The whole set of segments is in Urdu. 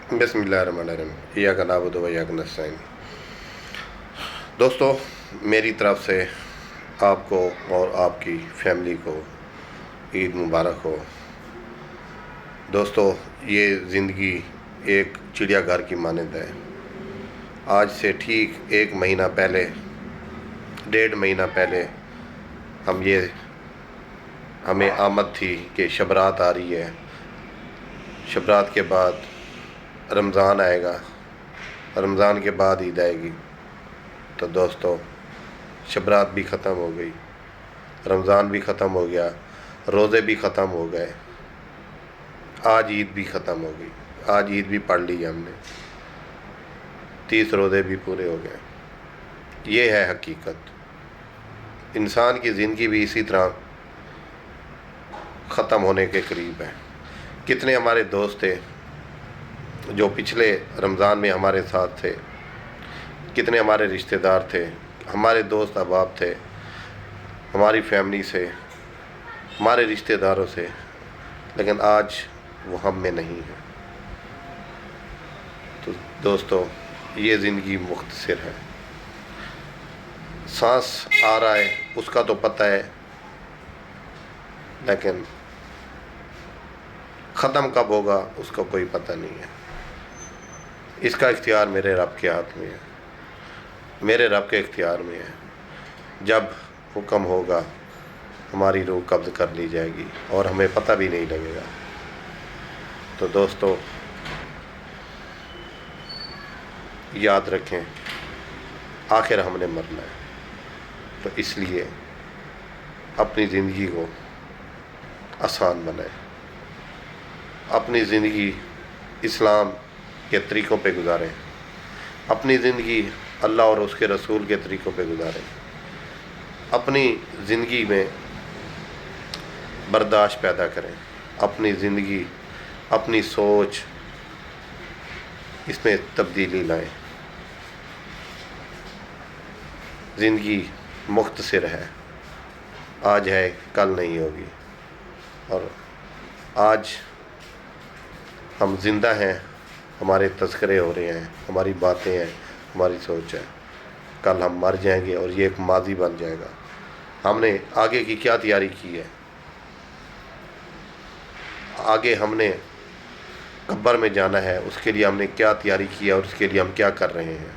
بسم اللہ الرحمن الرحیم ایاک نعبد و ایاک نستعین۔ دوستو، میری طرف سے آپ کو اور آپ کی فیملی کو عید مبارک ہو۔ دوستو، یہ زندگی ایک چڑیا گھر کی مانند ہے۔ آج سے ٹھیک 1 مہینہ پہلے، 1.5 مہینہ پہلے ہمیں آمد تھی کہ شبرات آ رہی ہے، شبرات کے بعد رمضان آئے گا، رمضان کے بعد عید آئے گی۔ تو دوستو، شبرات بھی ختم ہو گئی، رمضان بھی ختم ہو گیا، روزے بھی ختم ہو گئے، آج عید بھی ختم ہو گئی۔ آج عید بھی پڑھ لی ہم نے، 30 روزے بھی پورے ہو گئے۔ یہ ہے حقیقت۔ انسان کی زندگی بھی اسی طرح ختم ہونے کے قریب ہے۔ کتنے ہمارے دوست تھے جو پچھلے رمضان میں ہمارے ساتھ تھے، کتنے ہمارے رشتہ دار تھے، ہمارے دوست احباب تھے، ہماری فیملی سے، ہمارے رشتہ داروں سے، لیکن آج وہ ہم میں نہیں ہے۔ تو دوستو، یہ زندگی مختصر ہے۔ سانس آ رہا ہے اس کا تو پتہ ہے، لیکن ختم کب ہوگا اس کا کوئی پتہ نہیں ہے۔ اس کا اختیار میرے رب کے ہاتھ میں ہے، میرے رب کے اختیار میں ہے۔ جب حکم ہوگا ہماری روح قبض کر لی جائے گی اور ہمیں پتہ بھی نہیں لگے گا۔ تو دوستو، یاد رکھیں، آخر ہم نے مرنا ہے۔ تو اس لیے اپنی زندگی کو آسان بنائیں، اپنی زندگی اسلام کے طریقوں پہ گزاریں، اپنی زندگی اللہ اور اس کے رسول کے طریقوں پہ گزاریں، اپنی زندگی میں برداشت پیدا کریں، اپنی زندگی، اپنی سوچ، اس میں تبدیلی لائیں۔ زندگی مختصر ہے، آج ہے کل نہیں ہوگی، اور آج ہم زندہ ہیں، ہمارے تذکرے ہو رہے ہیں، ہماری باتیں ہیں، ہماری سوچ ہے۔ کل ہم مر جائیں گے اور یہ ایک ماضی بن جائے گا۔ ہم نے آگے کی کیا تیاری کی ہے، آگے ہم نے قبر میں جانا ہے، اس کے لیے ہم نے کیا تیاری کی ہے اور اس کے لیے ہم کیا کر رہے ہیں۔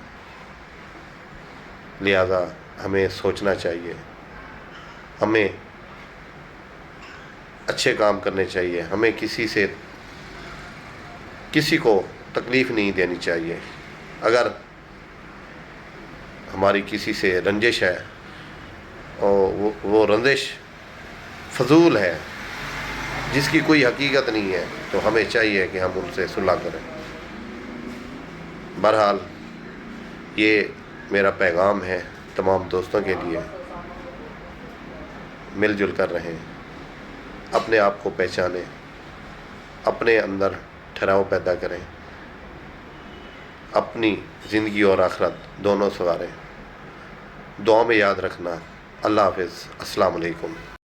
لہذا ہمیں سوچنا چاہیے، ہمیں اچھے کام کرنے چاہیے، ہمیں کسی کو تکلیف نہیں دینی چاہیے۔ اگر ہماری کسی سے رنجش ہے اور وہ رنجش فضول ہے، جس کی کوئی حقیقت نہیں ہے، تو ہمیں چاہیے کہ ہم ان سے صلح کریں۔ بہرحال یہ میرا پیغام ہے تمام دوستوں کے لیے، مل جل کر رہیں، اپنے آپ کو پہچانیں، اپنے اندر ٹھہراؤ پیدا کریں، اپنی زندگی اور آخرت دونوں سنواریں۔ دعا میں یاد رکھنا۔ اللہ حافظ۔ السلام علیکم۔